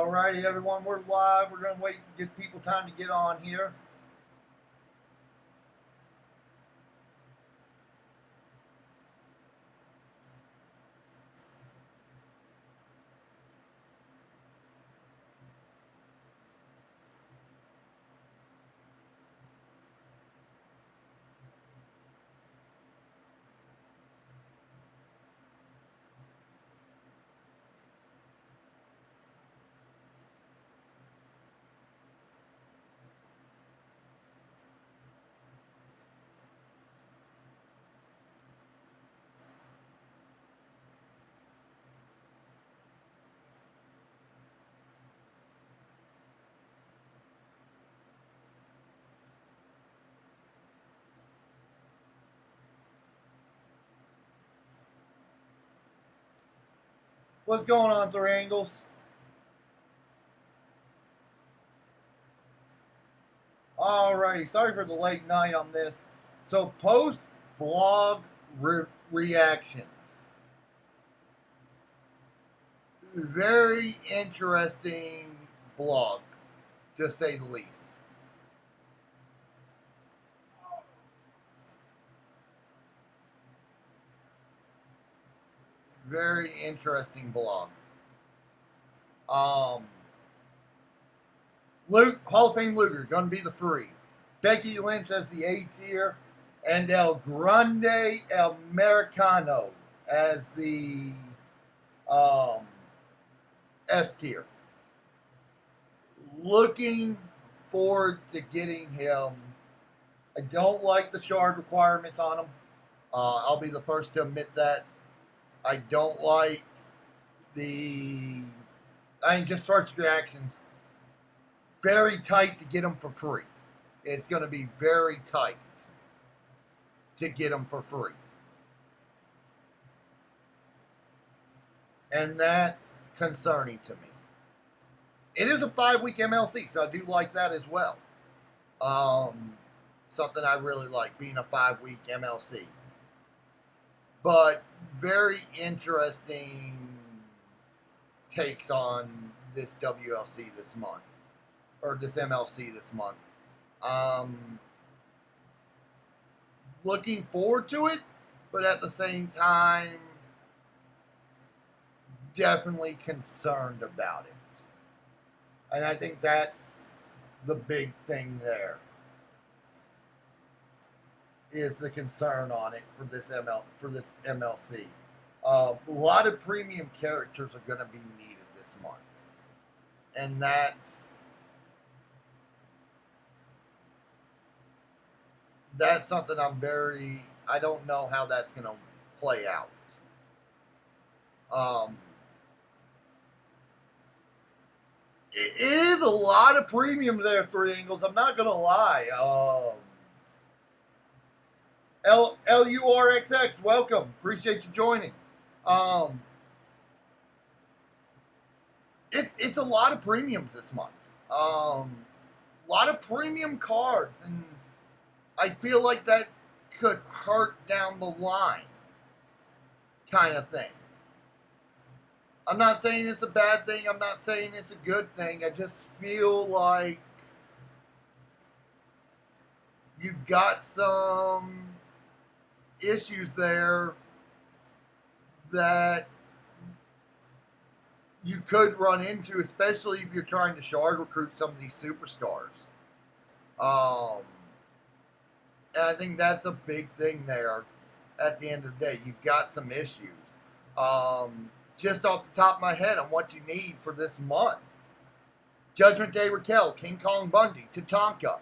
Alrighty, everyone, we're live. We're going to wait and give people time to get on here. What's going on, Three Angles? Alrighty, sorry for the late night on this. So, post blog reactions. Very interesting blog, to say the least. Very interesting blog. Luke, Hall of Fame Luger, going to be the free. Becky Lynch as the A tier, and El Grande Americano as the S tier. Looking forward to getting him. I don't like the shard requirements on him. I'll be the first to admit that. I don't like just first reactions. Very tight to get them for free. It's going to be very tight to get them for free. And that's concerning to me. It is a 5-week MLC, so I do like that as well. Something I really like, being a 5-week MLC. But very interesting takes on this WLC this month, or this MLC this month. Looking forward to it, but at the same time, definitely concerned about it. And I think that's the big thing there, is the concern on it for this MLC. A lot of premium characters are going to be needed this month, and that's something I don't know how that's going to play out. It is a lot of premium there, Three Angles. I'm not going to lie. LURXX, welcome. Appreciate you joining. It's a lot of premiums this month. A lot of premium cards, and I feel like that could hurt down the line, kind of thing. I'm not saying it's a bad thing. I'm not saying it's a good thing. I just feel like you've got some issues there that you could run into, especially if you're trying to shard recruit some of these superstars. And I think that's a big thing there. At the end of the day, you've got some issues. Just off the top of my head on what you need for this month: Judgment Day Raquel, King Kong Bundy, Tatanka,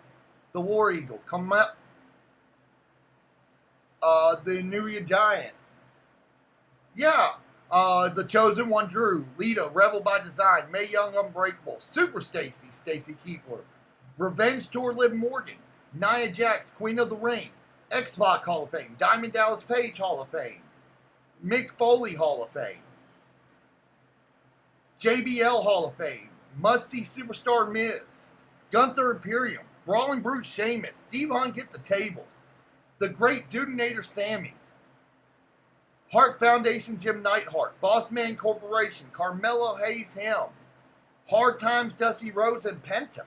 the War Eagle, the Nuya Giant. Yeah. The Chosen One Drew, Lita, Rebel by Design, Mae Young Unbreakable, Super Stacy, Stacy Keibler, Revenge Tour Liv Morgan, Nia Jax, Queen of the Ring, X-Pac Hall of Fame, Diamond Dallas Page Hall of Fame, Mick Foley Hall of Fame, JBL Hall of Fame, Must See Superstar Miz, Gunther Imperium, Brawling Brute Sheamus, Devon Get the Tables, The Great Dudenator Sammy, Hart Foundation Jim Neidhart, Boss Man Corporation, Carmelo Hayes Him, Hard Times, Dusty Rhodes, and Penta.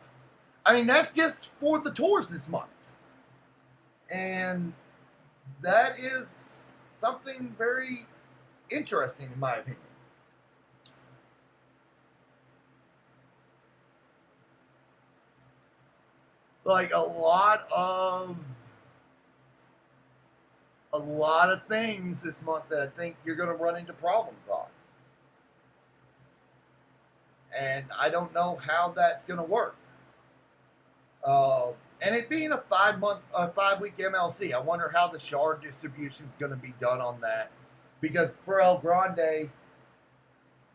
I mean, that's just for the tours this month. And that is something very interesting, in my opinion. Like a lot of things this month that I think you're going to run into problems on. And I don't know how that's going to work. And it being a 5-week MLC, I wonder how the shard distribution is going to be done on that. Because for El Grande,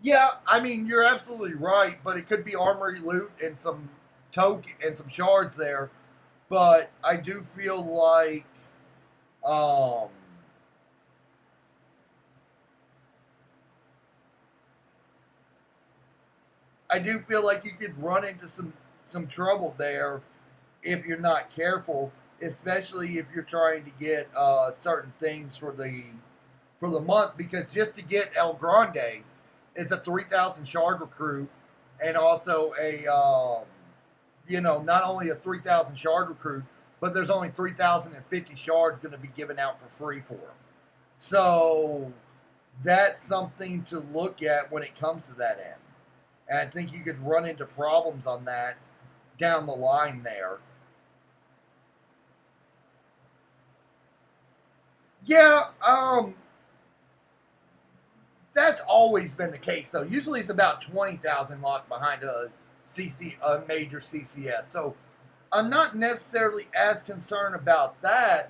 yeah, I mean, you're absolutely right, but it could be armory loot and some token and some shards there. But I do feel like you could run into some trouble there if you're not careful, especially if you're trying to get certain things for the month. Because just to get El Grande, it's a 3,000 shard recruit, and also a not only a 3,000 shard recruit, but there's only 3,050 shards going to be given out for free for them. So that's something to look at when it comes to that end. And I think you could run into problems on that down the line there. Yeah, that's always been the case, though. Usually it's about 20,000 locked behind a major CCS. So I'm not necessarily as concerned about that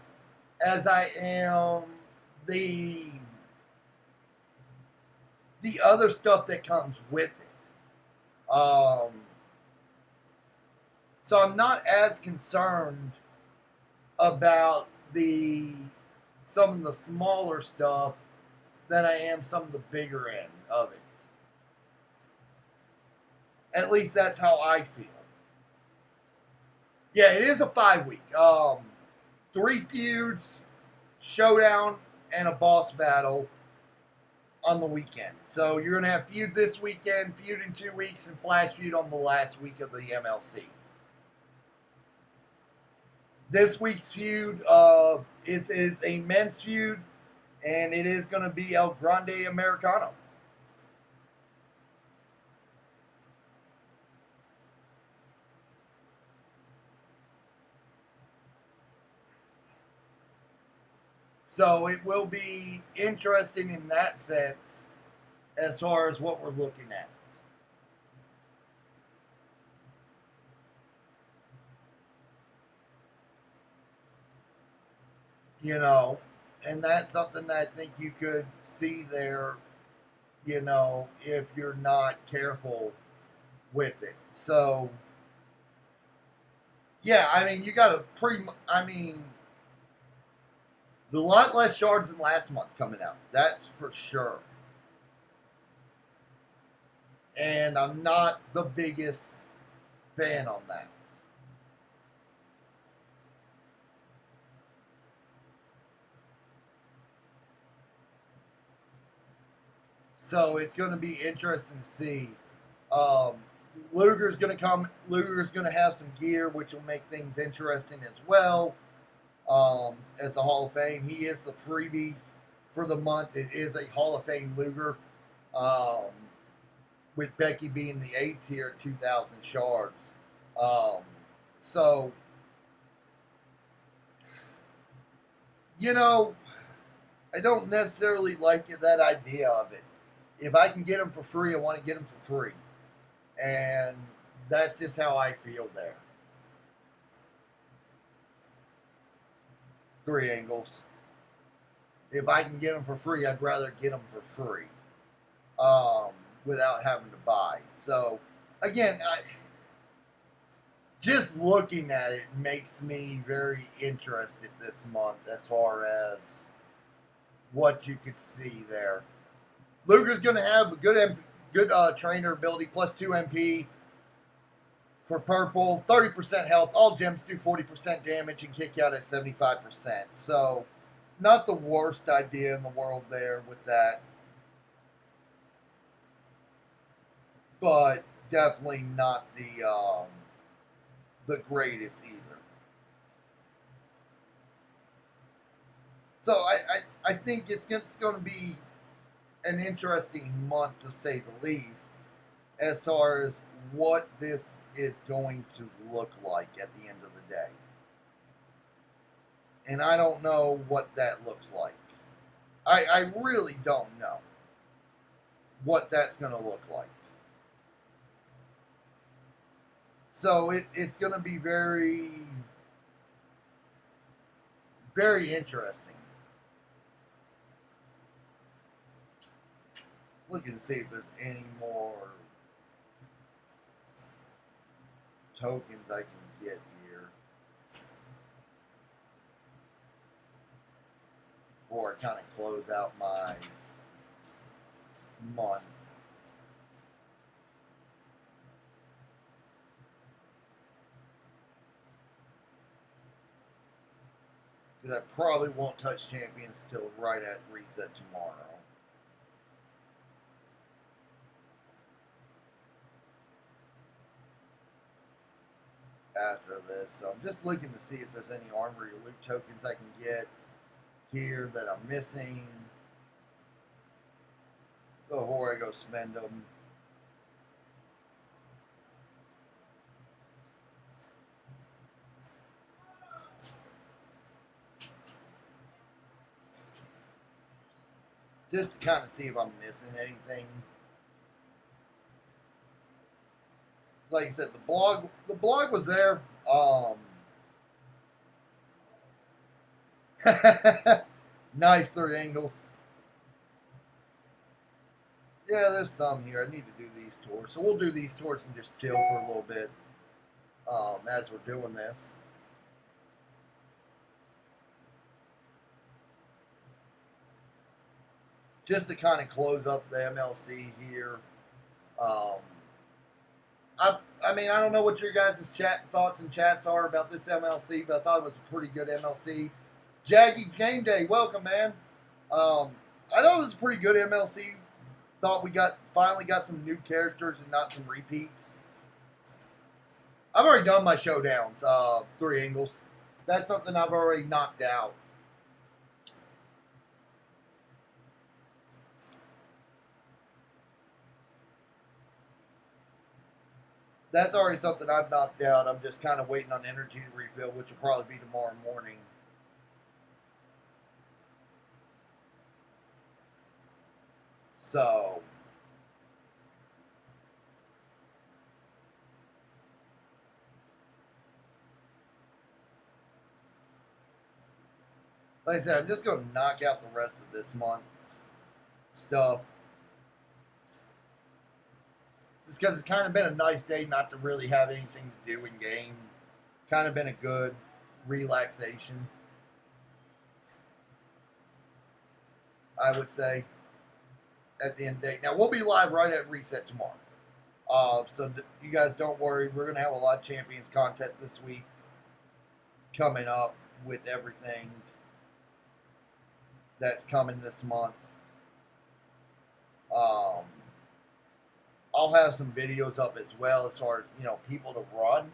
as I am the other stuff that comes with it. So I'm not as concerned about some of the smaller stuff than I am some of the bigger end of it. At least that's how I feel. Yeah, it is a 5-week. 3 feuds, showdown, and a boss battle on the weekend. So you're going to have feud this weekend, feud in 2 weeks, and flash feud on the last week of the MLC. This week's feud is a men's feud, and it is going to be El Grande Americano. So it will be interesting in that sense as far as what we're looking at. And that's something that I think you could see there, if you're not careful with it. So, yeah, I mean, you got a lot less shards than last month coming out. That's for sure. And I'm not the biggest fan on that. So it's going to be interesting to see. Luger's going to come. Luger's going to have some gear, which will make things interesting as well. As a Hall of Fame, he is the freebie for the month. It is a Hall of Fame Luger, with Becky being the A tier at 2,000 shards. So, I don't necessarily like that idea of it. If I can get them for free, I want to get them for free. And that's just how I feel there. 3 angles. If I can get them for free, I'd rather get them for free without having to buy. So, again, just looking at it makes me very interested this month as far as what you could see there. Luger's going to have a good trainer ability, plus 2 MP for purple, 30% health. All gems do 40% damage and kick out at 75%. So, not the worst idea in the world there with that. But definitely not the greatest either. So I think it's going to be an interesting month to say the least, as far as what this is going to look like at the end of the day. And I don't know what that looks like. I really don't know what that's going to look like. So it's going to be very, very interesting. Looking to see if there's any more tokens I can get here before I kind of close out my month. Because I probably won't touch champions till right at reset tomorrow. After this, so I'm just looking to see if there's any armory or loot tokens I can get here that I'm missing before I go spend them. Just to kind of see if I'm missing anything. Like I said, the blog was there. Nice 3 angles. Yeah, there's some here. I need to do these tours. So we'll do these tours and just chill for a little bit as we're doing this. Just to kind of close up the MLC here. I mean, I don't know what your guys' thoughts and chats are about this MLC, but I thought it was a pretty good MLC. Jaggy Game Day, welcome, man. I thought it was a pretty good MLC. Thought we finally got some new characters and not some repeats. I've already done my showdowns, 3 angles. That's something I've already knocked out. That's already something I've knocked out. I'm just kind of waiting on energy to refill, which will probably be tomorrow morning. So, like I said, I'm just going to knock out the rest of this month's stuff. Just because it's kind of been a nice day not to really have anything to do in game. Kind of been a good relaxation, I would say, at the end of the day. Now, we'll be live right at reset tomorrow. So you guys don't worry. We're going to have a lot of Champions content this week coming up with everything that's coming this month. I'll have some videos up as well as far as, people to run.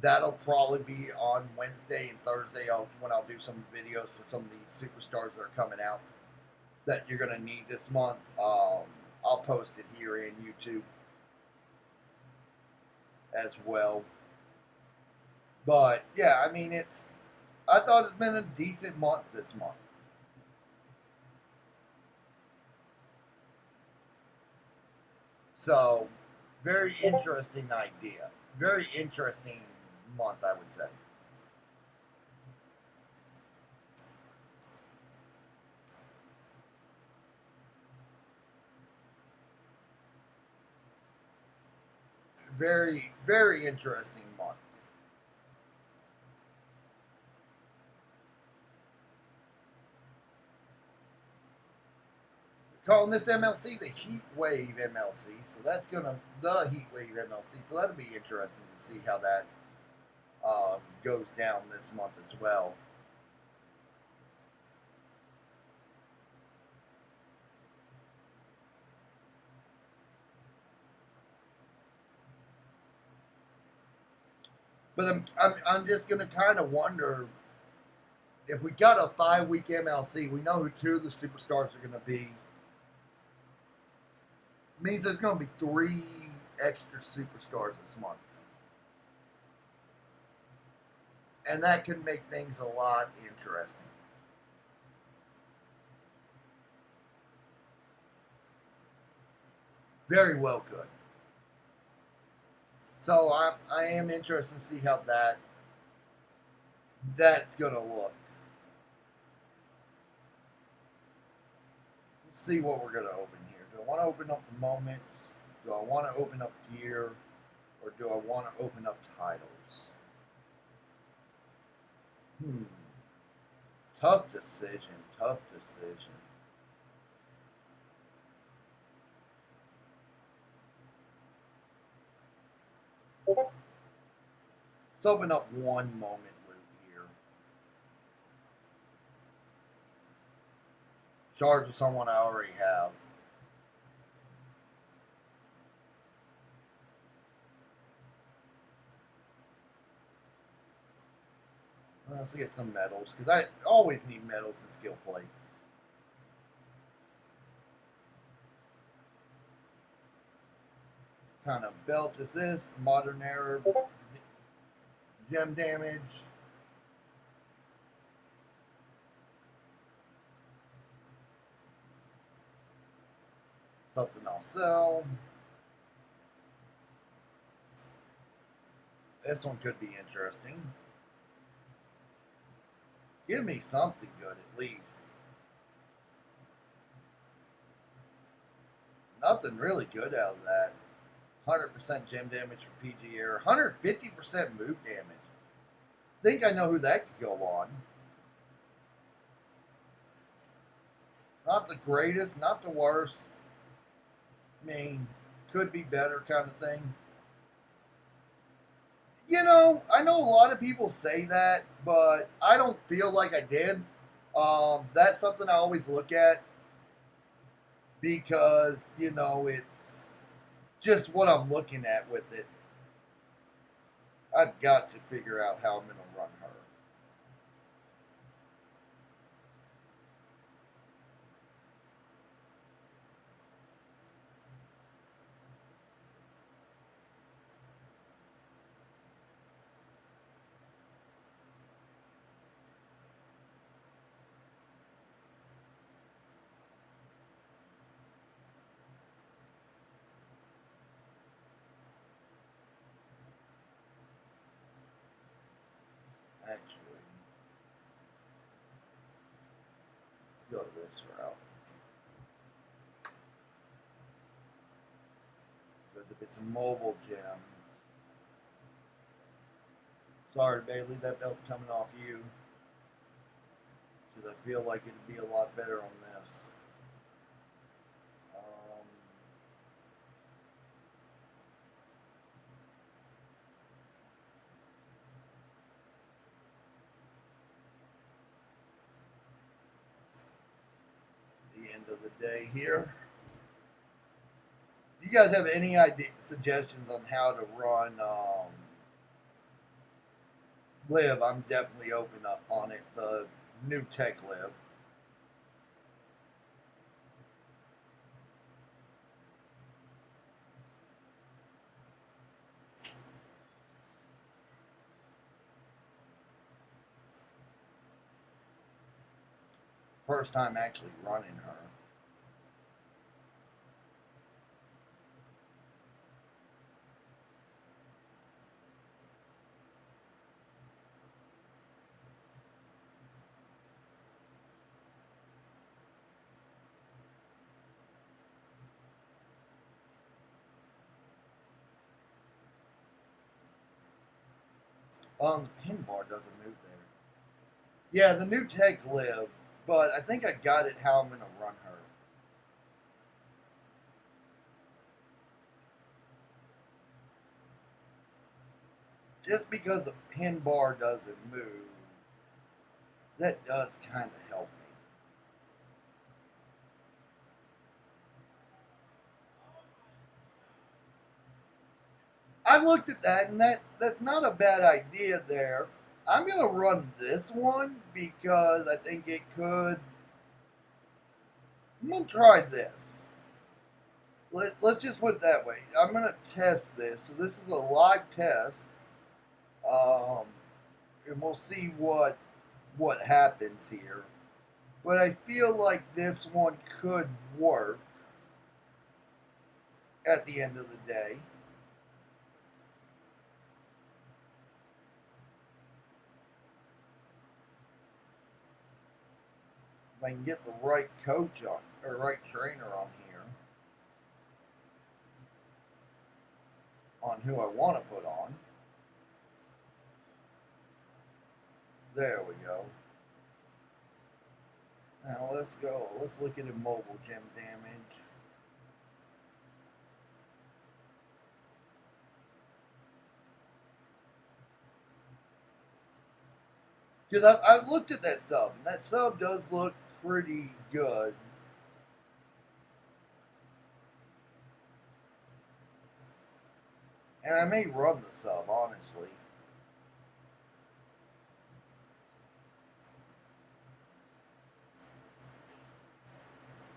That'll probably be on Wednesday and Thursday when I'll do some videos for some of these superstars that are coming out that you're going to need this month. I'll post it here in YouTube as well. But, yeah, I mean, I thought it's been a decent month this month. So, very interesting idea. Very interesting month, I would say. Very, very interesting month. Calling this MLC the Heat Wave MLC, so that's the Heat Wave MLC, so that'll be interesting to see how that goes down this month as well. But I'm just gonna kind of wonder if we got a 5 week MLC. We know who two of the superstars are gonna be. Means there's gonna be 3 extra superstars this month, and that can make things a lot interesting. Very well could. So I am interested to see how that's gonna look. Let's see what we're gonna open here. Do I want to open up the moments? Do I want to open up gear? Or do I want to open up titles? Hmm. Tough decision. Tough decision. Let's open up one moment loop here. Charge of someone I already have. Let's get some medals, because I always need medals and skill plates. What kind of belt is this? Modern era. Gem damage. Something I'll sell. This one could be interesting. Give me something good at least. Nothing really good out of that. 100% gem damage for PG Air. 150% move damage. Think I know who that could go on. Not the greatest, not the worst. I mean, could be better kind of thing. You know, I know a lot of people say that, but I don't feel like I did. That's something I always look at because, you know, it's just what I'm looking at with it. I've got to figure out how I'm going to run her. Actually, let's go this route. Because if it's a mobile gem, sorry, Bailey, that belt's coming off you. Because I feel like it'd be a lot better on this. The end of the day here. Do you guys have any suggestions on how to run Live? I'm definitely open up on it. The new tech Live. First time actually running her. The pin bar doesn't move there. Yeah, the new tech Live, but I think I got it how I'm going to run her. Just because the pin bar doesn't move, that does kind of help me. I've looked at that, and that's not a bad idea there. I'm gonna run this one because I think it could. I'm gonna try this. Let's just put it that way. I'm gonna test this. So this is a live test, and we'll see what happens here. But I feel like this one could work at the end of the day. If I can get the right coach on, or right trainer on here, on who I want to put on. There we go. Now let's go. Let's look at immobile gem damage. Because I looked at that sub, and that sub does look pretty good. And I may run the sub, honestly.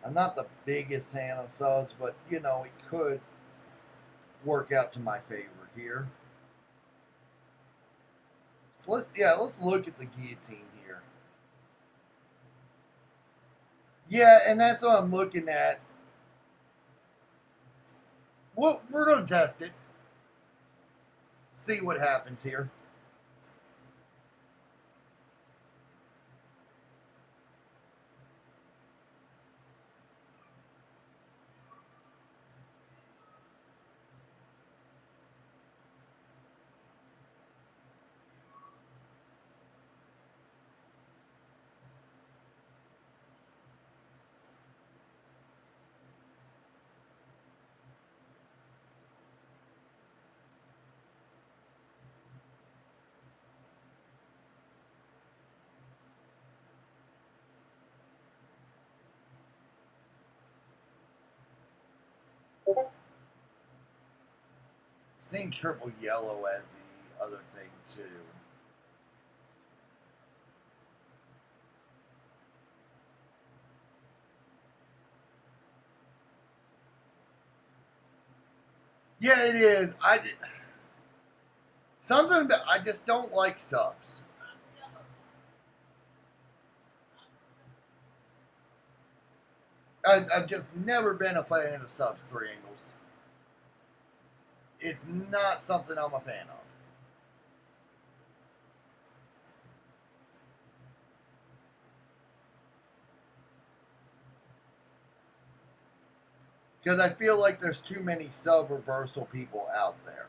I'm not the biggest fan of subs, but, you know, it could work out to my favor here. So let's look at the guillotine here. Yeah, and that's what I'm looking at. Well, we're going to test it. See what happens here. Same triple yellow as the other thing too. Yeah, it is. Something that I just don't like subs. I've just never been a fan of subs 3 angles. It's not something I'm a fan of. Because I feel like there's too many sub reversal people out there.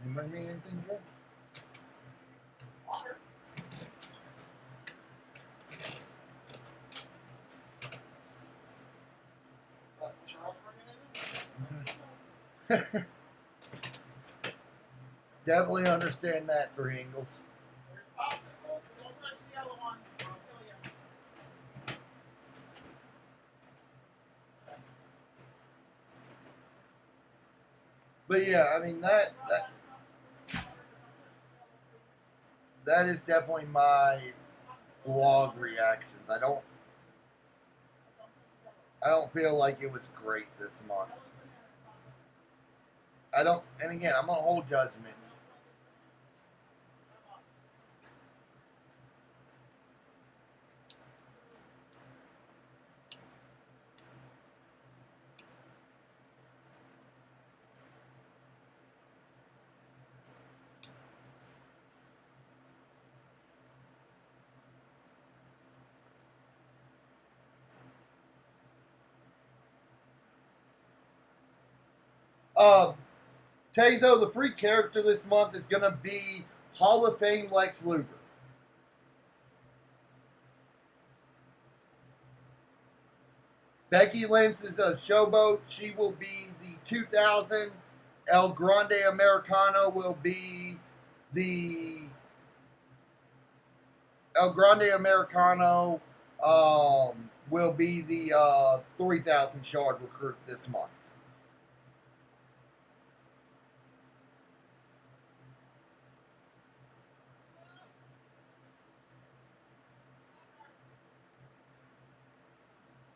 Anybody mean anything good? Water. Charles bringing it in? Definitely understand that, 3 angles. There's popsicle. Don't touch the yellow ones. I'll kill you. But yeah, I mean that is definitely my vlog reactions. I don't feel like it was great this month. And again, I'm gonna hold judgment. Tazo, the free character this month is gonna be Hall of Fame Lex Luger. Becky Lynch is a showboat. She will be the 2000. El Grande Americano will be The El Grande Americano will be the 3,000 shard recruit this month.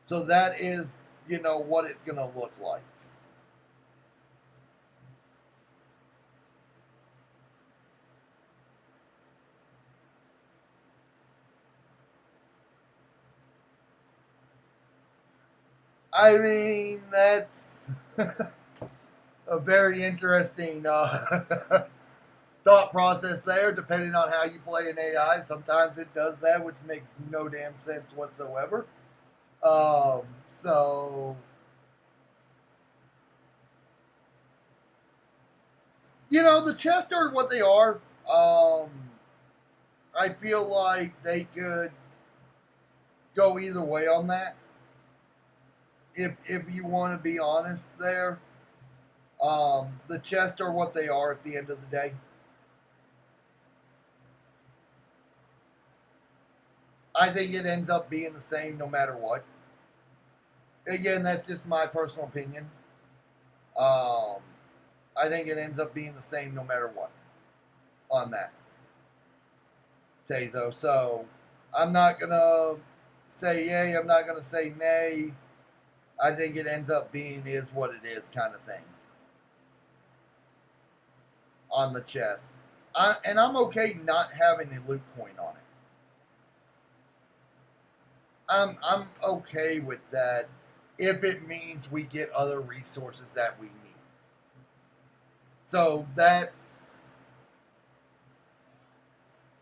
So that is, what it's going to look like. I mean, that's a very interesting thought process there, depending on how you play an AI. Sometimes it does that, which makes no damn sense whatsoever. So, the chests are what they are. I feel like they could go either way on that. If you want to be honest there, the chests are what they are at the end of the day. I think it ends up being the same no matter what. Again, that's just my personal opinion. I think it ends up being the same no matter what on that. Tazo. So I'm not gonna say yay. I'm not gonna say nay. I think it ends up being is what it is kind of thing on the chest. And I'm okay not having a loot coin on it. I'm okay with that if it means we get other resources that we need. So that's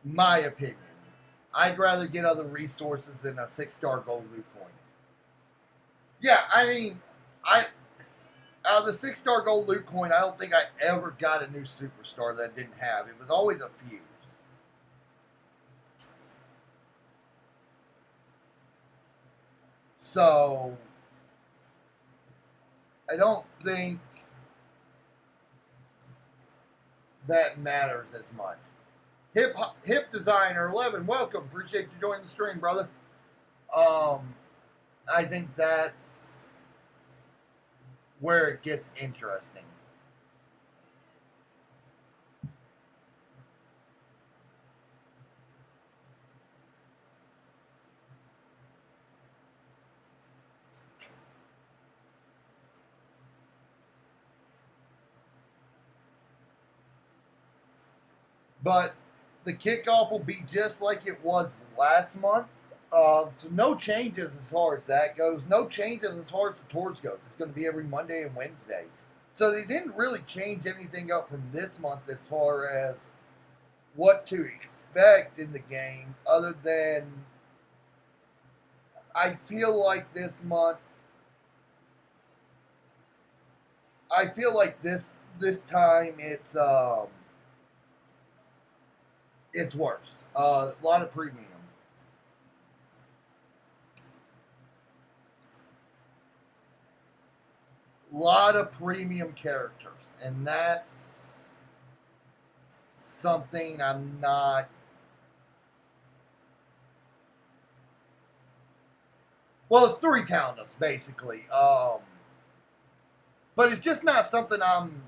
my opinion. I'd rather get other resources than a 6-star gold loot coin. Yeah, I mean, out of the 6-star gold loot coin, I don't think I ever got a new superstar that I didn't have. It was always a few. So I don't think that matters as much. Hip Designer 11, welcome. Appreciate you joining the stream, brother. I think that's where it gets interesting. But the kickoff will be just like it was last month. So no changes as far as that goes. No changes as far as the tours goes. It's going to be every Monday and Wednesday. So they didn't really change anything up from this month as far as what to expect in the game, other than I feel like this month. I feel like this time it's worse. A lot of premium. Lot of premium characters, and that's something I'm not. Well, it's 3 talents basically, but it's just not something I'm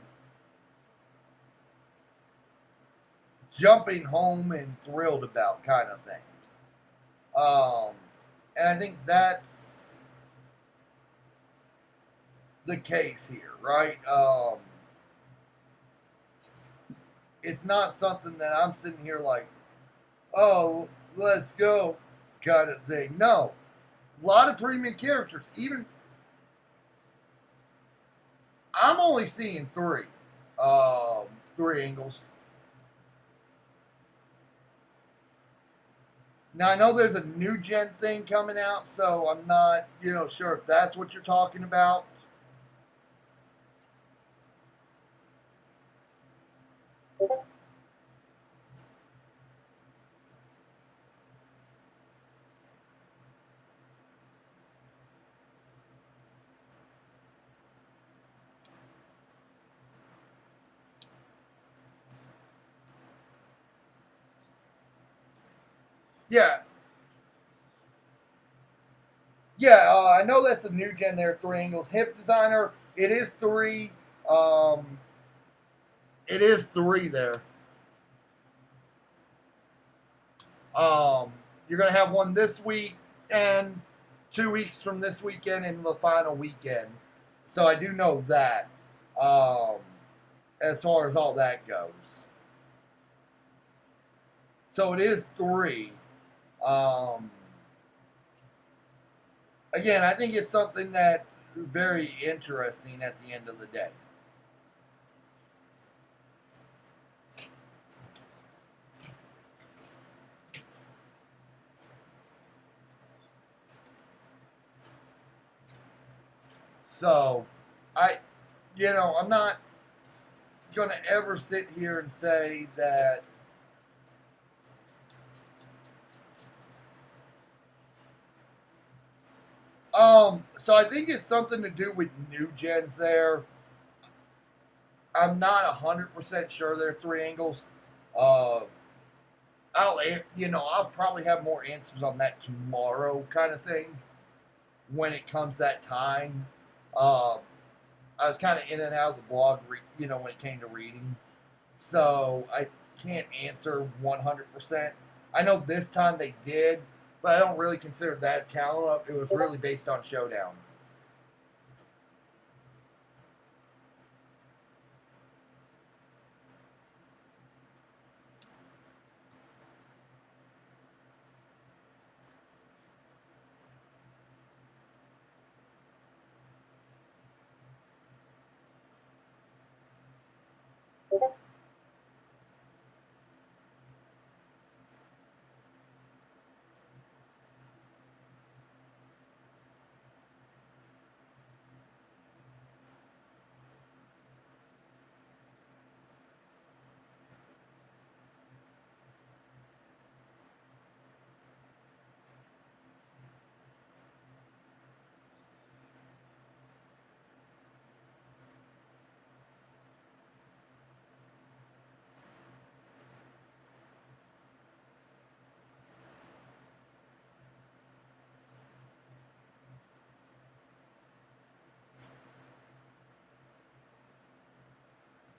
jumping home and thrilled about, kind of thing. And I think that's the case here, right? It's not something that I'm sitting here like, oh, let's go, kind of thing. No, a lot of premium characters. Even I'm only seeing 3, 3 angles. Now I know there's a new gen thing coming out, so I'm not, sure if that's what you're talking about. Yeah. Yeah, I know that's a new gen there, three angles. Hip designer, it is three. Um, it is three there. Um, you're going to have one this week and 2 weeks from this weekend and the final weekend. So I do know that um, as far as all that goes. So it is three. Um, again, I think it's something that's very interesting at the end of the day. So, I'm not going to ever sit here and say that. So I think it's something to do with new gens there. I'm not 100% sure they're three angles. Uh, I'll probably have more answers on that tomorrow, kind of thing, when it comes that time. Um, I was kind of in and out of the blog, when it came to reading, so I can't answer 100%. I know this time they did, but I don't really consider that count up. It was really based on Showdown.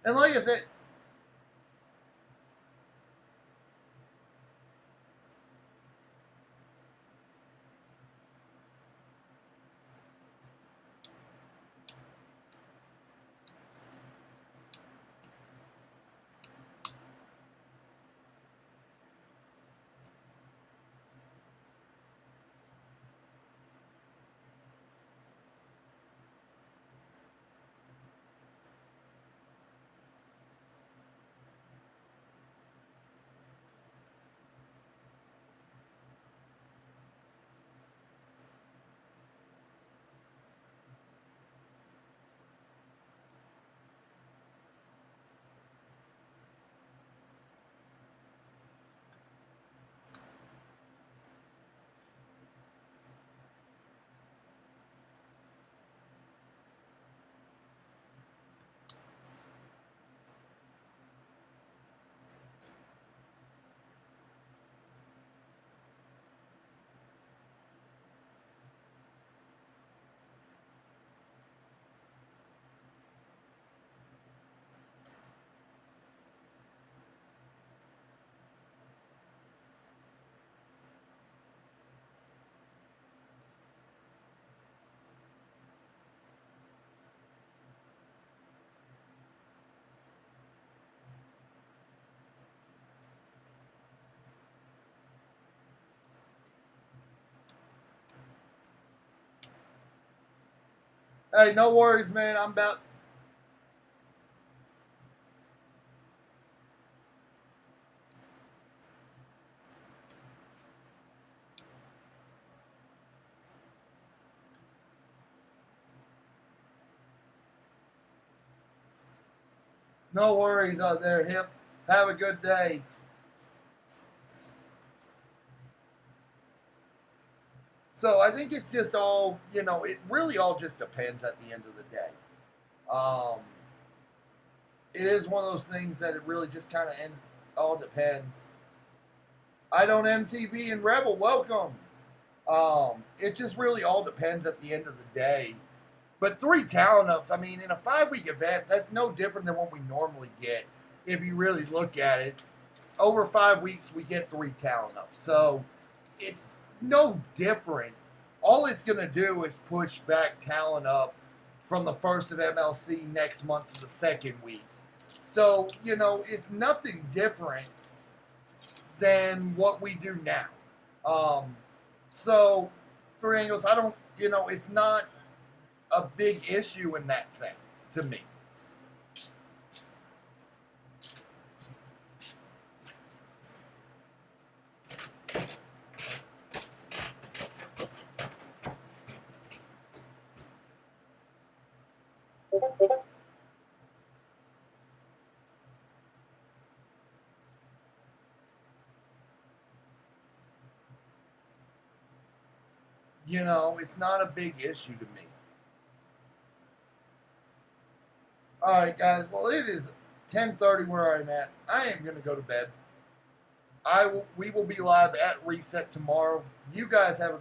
And like I said, hey, no worries, man. I'm about. No worries out there, Hip. Have a good day. So I think it's just all, it really all just depends at the end of the day. Um, it is one of those things that it really just kind of all depends. I don't MTV and Rebel, welcome. It just really all depends at the end of the day. But 3 talent ups, I mean, in a 5-week event, that's no different than what we normally get. If you really look at it, over 5 weeks, we get 3 talent ups. So it's no different. All it's going to do is push back talent up from the first of MLC next month to the second week. So, it's nothing different than what we do now. So, 3 angles, I don't, it's not a big issue in that sense to me. It's not a big issue to me. All right, guys. Well, it is 10:30 where I'm at. I am going to go to bed. We will be live at Reset tomorrow. You guys have a